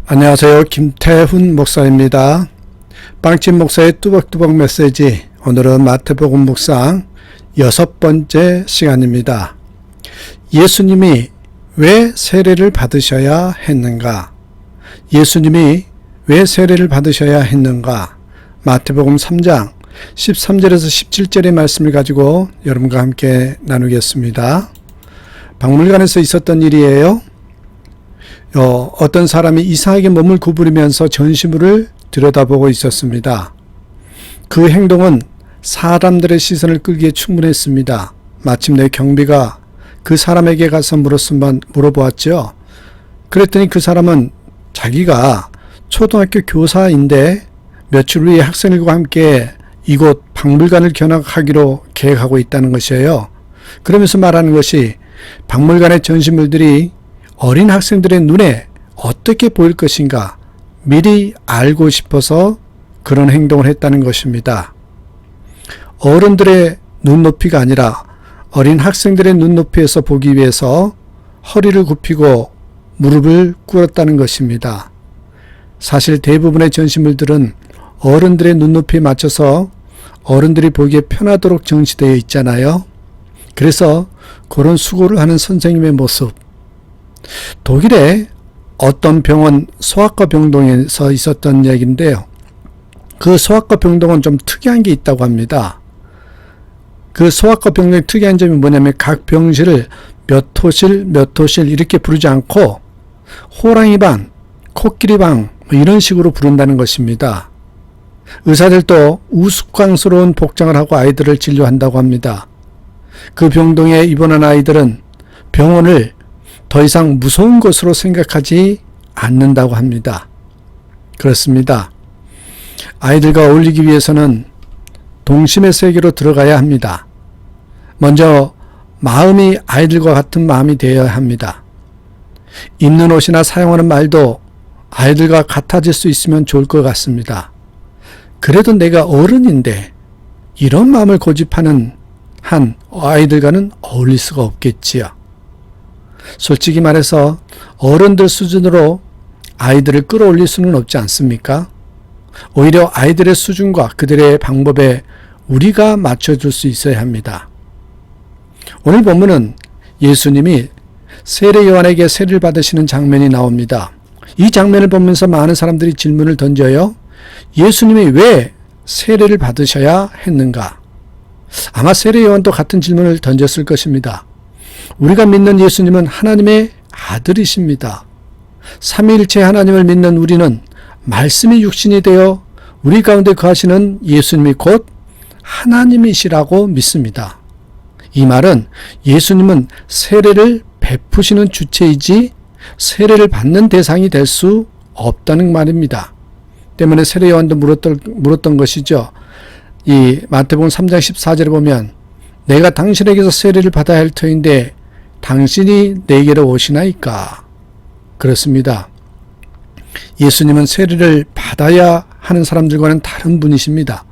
안녕하세요. 김태훈 목사입니다. 빵집 목사의 뚜벅뚜벅 메시지, 오늘은 마태복음 묵상 6번째 시간입니다. 예수님이 왜 세례를 받으셔야 했는가? 예수님이 왜 세례를 받으셔야 했는가? 마태복음 3장 13절에서 17절의 말씀을 가지고 여러분과 함께 나누겠습니다. 박물관에서 있었던 일이에요. 어떤 사람이 이상하게 몸을 구부리면서 전시물을 들여다보고 있었습니다. 그 행동은 사람들의 시선을 끌기에 충분했습니다. 마침내 경비가 그 사람에게 가서 물어보았죠. 그랬더니 그 사람은 자기가 초등학교 교사인데 며칠 후에 학생들과 함께 이곳 박물관을 견학하기로 계획하고 있다는 것이에요. 그러면서 말하는 것이 박물관의 전시물들이 어린 학생들의 눈에 어떻게 보일 것인가 미리 알고 싶어서 그런 행동을 했다는 것입니다. 어른들의 눈높이가 아니라 어린 학생들의 눈높이에서 보기 위해서 허리를 굽히고 무릎을 꿇었다는 것입니다. 사실 대부분의 전시물들은 어른들의 눈높이에 맞춰서 어른들이 보기에 편하도록 정시되어 있잖아요. 그래서 그런 수고를 하는 선생님의 모습, 독일의 어떤 병원 소아과 병동에서 있었던 얘기인데요. 그 소아과 병동은 좀 특이한 게 있다고 합니다. 그 소아과 병동의 특이한 점이 뭐냐면 각 병실을 몇 호실 이렇게 부르지 않고 호랑이 방, 코끼리 방 이런 식으로 부른다는 것입니다. 의사들도 우스꽝스러운 복장을 하고 아이들을 진료한다고 합니다. 그 병동에 입원한 아이들은 병원을 더 이상 무서운 것으로 생각하지 않는다고 합니다. 그렇습니다. 아이들과 어울리기 위해서는 동심의 세계로 들어가야 합니다. 먼저 마음이 아이들과 같은 마음이 되어야 합니다. 입는 옷이나 사용하는 말도 아이들과 같아질 수 있으면 좋을 것 같습니다. 그래도 내가 어른인데 이런 마음을 고집하는 한 아이들과는 어울릴 수가 없겠지요. 솔직히 말해서 어른들 수준으로 아이들을 끌어올릴 수는 없지 않습니까? 오히려 아이들의 수준과 그들의 방법에 우리가 맞춰줄 수 있어야 합니다. 오늘 본문은 예수님이 세례 요한에게 세례를 받으시는 장면이 나옵니다. 이 장면을 보면서 많은 사람들이 질문을 던져요. 예수님이 왜 세례를 받으셔야 했는가? 아마 세례 요한도 같은 질문을 던졌을 것입니다. 우리가 믿는 예수님은 하나님의 아들이십니다. 삼위일체 하나님을 믿는 우리는 말씀이 육신이 되어 우리 가운데 거하시는 예수님이 곧 하나님이시라고 믿습니다. 이 말은 예수님은 세례를 베푸시는 주체이지 세례를 받는 대상이 될 수 없다는 말입니다. 때문에 세례 요한도 물었던 것이죠. 이 마태복음 3장 14절에 보면 내가 당신에게서 세례를 받아야 할 터인데 당신이 내게로 오시나이까? 그렇습니다. 예수님은 세례를 받아야 하는 사람들과는 다른 분이십니다.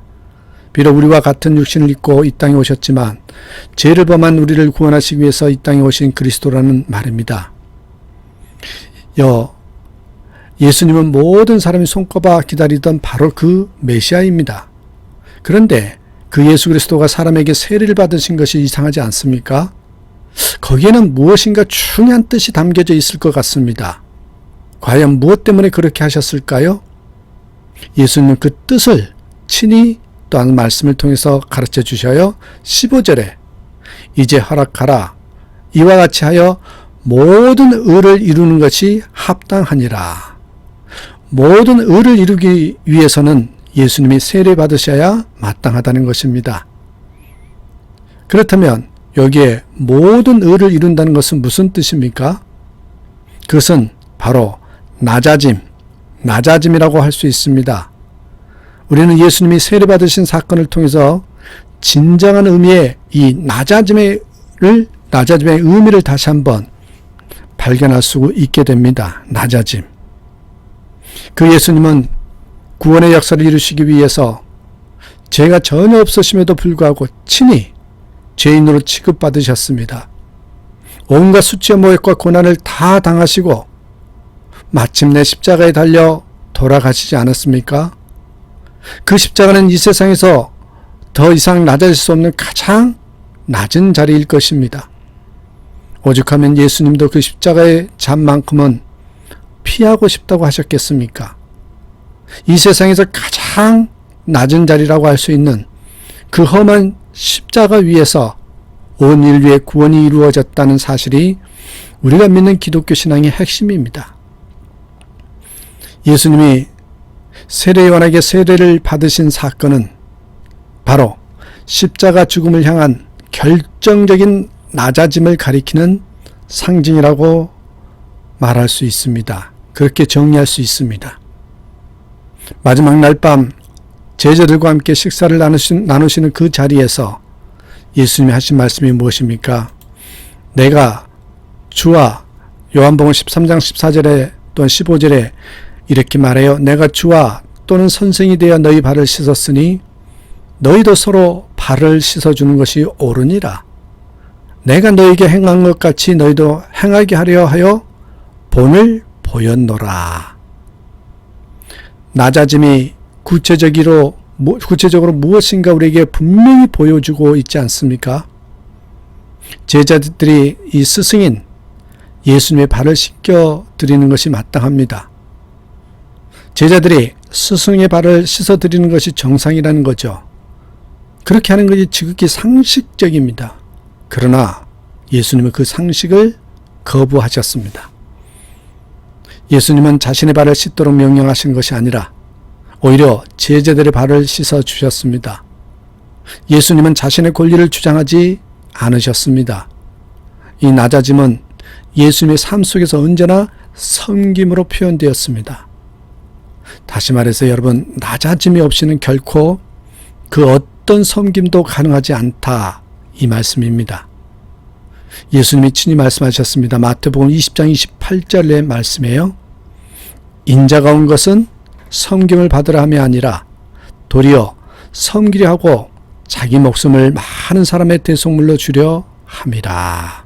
비록 우리와 같은 육신을 입고 이 땅에 오셨지만 죄를 범한 우리를 구원하시기 위해서 이 땅에 오신 그리스도라는 말입니다. 예수님은 모든 사람이 손꼽아 기다리던 바로 그 메시아입니다. 그런데 그 예수 그리스도가 사람에게 세례를 받으신 것이 이상하지 않습니까? 거기에는 무엇인가 중요한 뜻이 담겨져 있을 것 같습니다. 과연 무엇 때문에 그렇게 하셨을까요? 예수님은 그 뜻을 친히 또한 말씀을 통해서 가르쳐 주셔요. 15절에 이제 허락하라. 이와 같이 하여 모든 의를 이루는 것이 합당하니라. 모든 의를 이루기 위해서는 예수님이 세례 받으셔야 마땅하다는 것입니다. 그렇다면 여기에 모든 의를 이룬다는 것은 무슨 뜻입니까? 그것은 바로 낮아짐이라고 할 수 있습니다. 우리는 예수님이 세례 받으신 사건을 통해서 진정한 의미의 이 낮아짐의 의미를 다시 한번 발견할 수 있게 됩니다. 낮아짐. 그 예수님은 구원의 역사를 이루시기 위해서 죄가 전혀 없으심에도 불구하고 친히 죄인으로 취급받으셨습니다. 온갖 수치와 모욕과 고난을 다 당하시고 마침내 십자가에 달려 돌아가시지 않았습니까? 그 십자가는 이 세상에서 더 이상 낮아질 수 없는 가장 낮은 자리일 것입니다. 오죽하면 예수님도 그 십자가의 잠만큼은 피하고 싶다고 하셨겠습니까? 이 세상에서 가장 낮은 자리라고 할 수 있는 그 험한 십자가 위에서 온 인류의 구원이 이루어졌다는 사실이 우리가 믿는 기독교 신앙의 핵심입니다. 예수님이 세례요한에게 세례를 받으신 사건은 바로 십자가 죽음을 향한 결정적인 낮아짐을 가리키는 상징이라고 말할 수 있습니다. 그렇게 정리할 수 있습니다. 마지막 날 밤 제자들과 함께 식사를 나누시는 그 자리에서 예수님이 하신 말씀이 무엇입니까? 내가 주와, 요한복음 13장 14절에 또는 15절에 이렇게 말해요. 내가 주와 또는 선생이 되어 너희 발을 씻었으니 너희도 서로 발을 씻어주는 것이 옳으니라. 내가 너희에게 행한 것 같이 너희도 행하게 하려 하여 본을 보였노라. 낮아짐이 구체적으로 무엇인가 우리에게 분명히 보여주고 있지 않습니까? 제자들이 이 스승인 예수님의 발을 씻겨 드리는 것이 마땅합니다. 제자들이 스승의 발을 씻어 드리는 것이 정상이라는 거죠. 그렇게 하는 것이 지극히 상식적입니다. 그러나 예수님은 그 상식을 거부하셨습니다. 예수님은 자신의 발을 씻도록 명령하신 것이 아니라 오히려 제자들의 발을 씻어 주셨습니다. 예수님은 자신의 권리를 주장하지 않으셨습니다. 이 낮아짐은 예수님의 삶 속에서 언제나 섬김으로 표현되었습니다. 다시 말해서 여러분, 낮아짐이 없이는 결코 그 어떤 섬김도 가능하지 않다, 이 말씀입니다. 예수님이 친히 말씀하셨습니다. 마태복음 20장 28절의 말씀이에요. 인자가 온 것은 섬김을 받으라 함이 아니라 도리어 섬기려 하고 자기 목숨을 많은 사람의 대속물로 주려 함이라.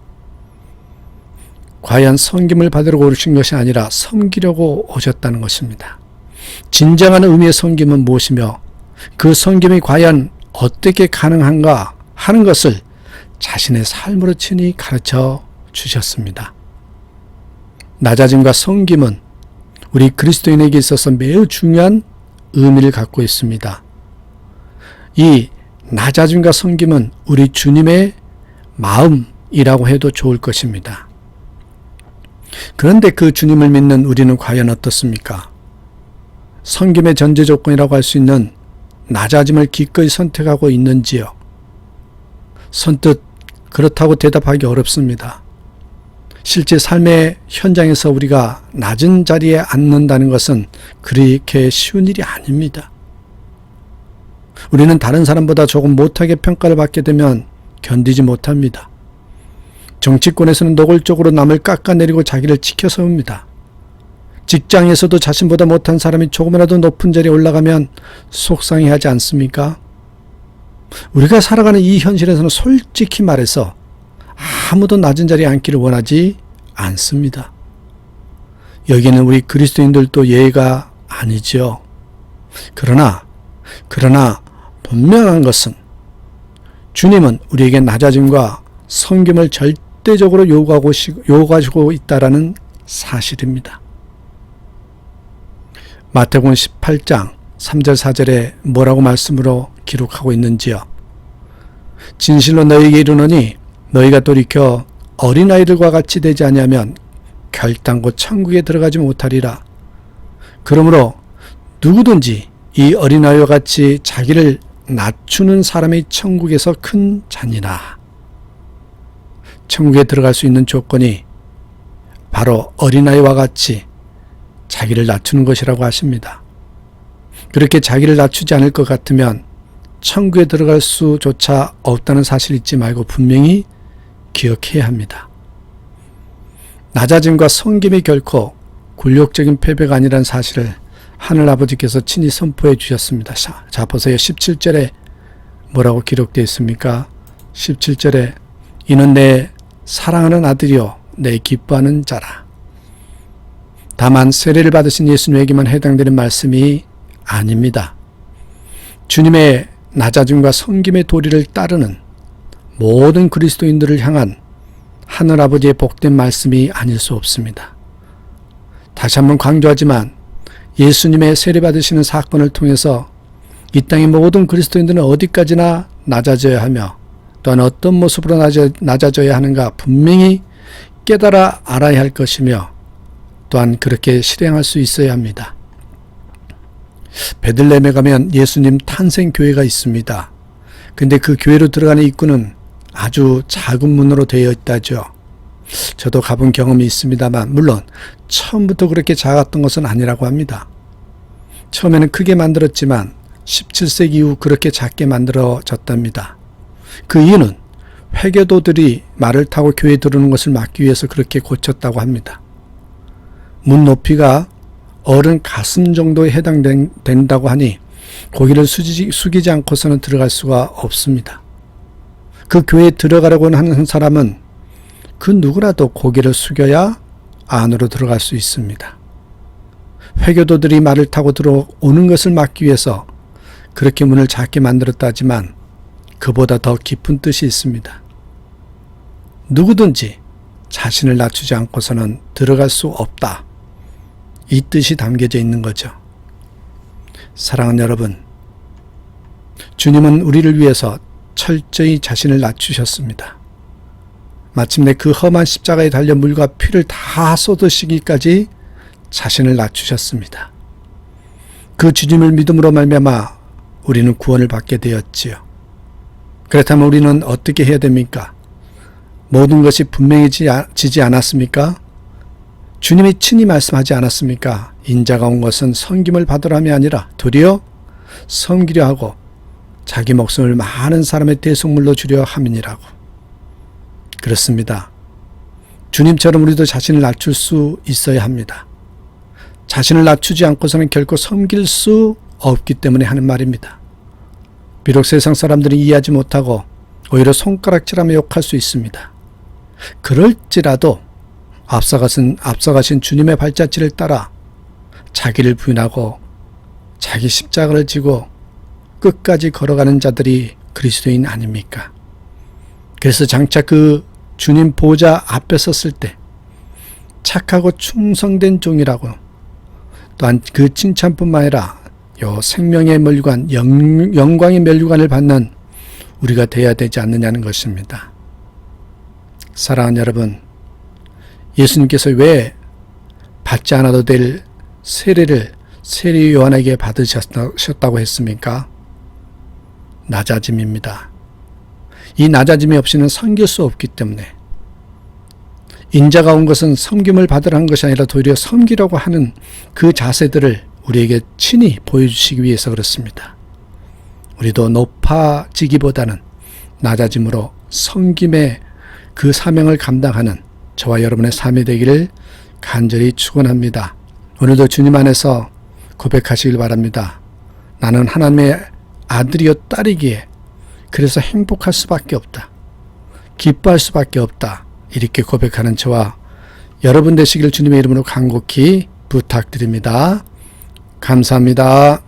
과연 섬김을 받으려고 오신 것이 아니라 섬기려고 오셨다는 것입니다. 진정한 의미의 섬김은 무엇이며 그 섬김이 과연 어떻게 가능한가 하는 것을 자신의 삶으로 친히 가르쳐 주셨습니다. 낮아짐과 섬김은 우리 그리스도인에게 있어서 매우 중요한 의미를 갖고 있습니다. 이 낮아짐과 섬김은 우리 주님의 마음이라고 해도 좋을 것입니다. 그런데 그 주님을 믿는 우리는 과연 어떻습니까? 섬김의 전제 조건이라고 할 수 있는 낮아짐을 기꺼이 선택하고 있는지요? 선뜻 그렇다고 대답하기 어렵습니다. 실제 삶의 현장에서 우리가 낮은 자리에 앉는다는 것은 그렇게 쉬운 일이 아닙니다. 우리는 다른 사람보다 조금 못하게 평가를 받게 되면 견디지 못합니다. 정치권에서는 노골적으로 남을 깎아내리고 자기를 지켜 세웁니다. 직장에서도 자신보다 못한 사람이 조금이라도 높은 자리에 올라가면 속상해하지 않습니까? 우리가 살아가는 이 현실에서는 솔직히 말해서 아무도 낮은 자리에 앉기를 원하지 않습니다. 여기는 우리 그리스도인들도 예의가 아니죠. 그러나 분명한 것은 주님은 우리에게 낮아짐과 섬김을 절대적으로 요구하고 있다라는 사실입니다. 마태복음 18장 3절 4절에 뭐라고 말씀으로 기록하고 있는지요? 진실로 너희에게 이르노니 너희가 돌이켜 어린아이들과 같이 되지 아니하면 결단코 천국에 들어가지 못하리라. 그러므로 누구든지 이 어린아이와 같이 자기를 낮추는 사람이 천국에서 큰 자니라. 천국에 들어갈 수 있는 조건이 바로 어린아이와 같이 자기를 낮추는 것이라고 하십니다. 그렇게 자기를 낮추지 않을 것 같으면 천국에 들어갈 수조차 없다는 사실 잊지 말고 분명히 기억해야 합니다. 낮아짐과 섬김이 결코 굴욕적인 패배가 아니라는 사실을 하늘아버지께서 친히 선포해 주셨습니다. 자, 보세요. 17절에 뭐라고 기록되어 있습니까? 17절에 이는 내 사랑하는 아들이요 내 기뻐하는 자라. 다만 세례를 받으신 예수님에게만 해당되는 말씀이 아닙니다. 주님의 낮아짐과 섬김의 도리를 따르는 모든 그리스도인들을 향한 하늘아버지의 복된 말씀이 아닐 수 없습니다. 다시 한번 강조하지만 예수님의 세례받으시는 사건을 통해서 이 땅의 모든 그리스도인들은 어디까지나 낮아져야 하며 또한 어떤 모습으로 낮아져야 하는가 분명히 깨달아 알아야 할 것이며 또한 그렇게 실행할 수 있어야 합니다. 베들레헴에 가면 예수님 탄생교회가 있습니다. 근데 그 교회로 들어가는 입구는 아주 작은 문으로 되어 있다죠. 저도 가본 경험이 있습니다만 물론 처음부터 그렇게 작았던 것은 아니라고 합니다. 처음에는 크게 만들었지만 17세기 이후 그렇게 작게 만들어졌답니다. 그 이유는 회교도들이 말을 타고 교회에 들어오는 것을 막기 위해서 그렇게 고쳤다고 합니다. 문 높이가 어른 가슴 정도에 해당된다고 하니 고개를 숙이지 않고서는 들어갈 수가 없습니다. 그 교회에 들어가려고 하는 사람은 그 누구라도 고개를 숙여야 안으로 들어갈 수 있습니다. 회교도들이 말을 타고 들어오는 것을 막기 위해서 그렇게 문을 작게 만들었다지만 그보다 더 깊은 뜻이 있습니다. 누구든지 자신을 낮추지 않고서는 들어갈 수 없다. 이 뜻이 담겨져 있는 거죠. 사랑하는 여러분, 주님은 우리를 위해서 철저히 자신을 낮추셨습니다. 마침내 그 험한 십자가에 달려 물과 피를 다 쏟으시기까지 자신을 낮추셨습니다. 그 주님을 믿음으로 말미암아 우리는 구원을 받게 되었지요. 그렇다면 우리는 어떻게 해야 됩니까? 모든 것이 분명해지지 않았습니까? 주님이 친히 말씀하지 않았습니까? 인자가 온 것은 섬김을 받으려 함이 아니라 도리어 섬기려 하고 자기 목숨을 많은 사람의 대속물로 주려 함이니라고. 그렇습니다. 주님처럼 우리도 자신을 낮출 수 있어야 합니다. 자신을 낮추지 않고서는 결코 섬길 수 없기 때문에 하는 말입니다. 비록 세상 사람들이 이해하지 못하고 오히려 손가락질하며 욕할 수 있습니다. 그럴지라도 앞서가신 주님의 발자취를 따라 자기를 부인하고 자기 십자가를 지고 끝까지 걸어가는 자들이 그리스도인 아닙니까? 그래서 장차 그 주님 보좌 앞에 섰을 때 착하고 충성된 종이라고 또한 그 칭찬뿐만 아니라 요 생명의 멸류관, 영광의 멸류관을 받는 우리가 되어야 되지 않느냐는 것입니다. 사랑하는 여러분, 예수님께서 왜 받지 않아도 될 세례를 세례 요한에게 받으셨다고 했습니까? 낮아짐입니다. 이 낮아짐이 없이는 섬길 수 없기 때문에 인자가 온 것은 섬김을 받으라는 것이 아니라 도리어 섬기려고 하는 그 자세들을 우리에게 친히 보여주시기 위해서 그렇습니다. 우리도 높아지기보다는 낮아짐으로 섬김의 그 사명을 감당하는 저와 여러분의 삶이 되기를 간절히 축원합니다. 오늘도 주님 안에서 고백하시길 바랍니다. 나는 하나님의 아들이요 딸이기에 그래서 행복할 수밖에 없다. 기뻐할 수밖에 없다. 이렇게 고백하는 저와 여러분 되시길 주님의 이름으로 간곡히 부탁드립니다. 감사합니다.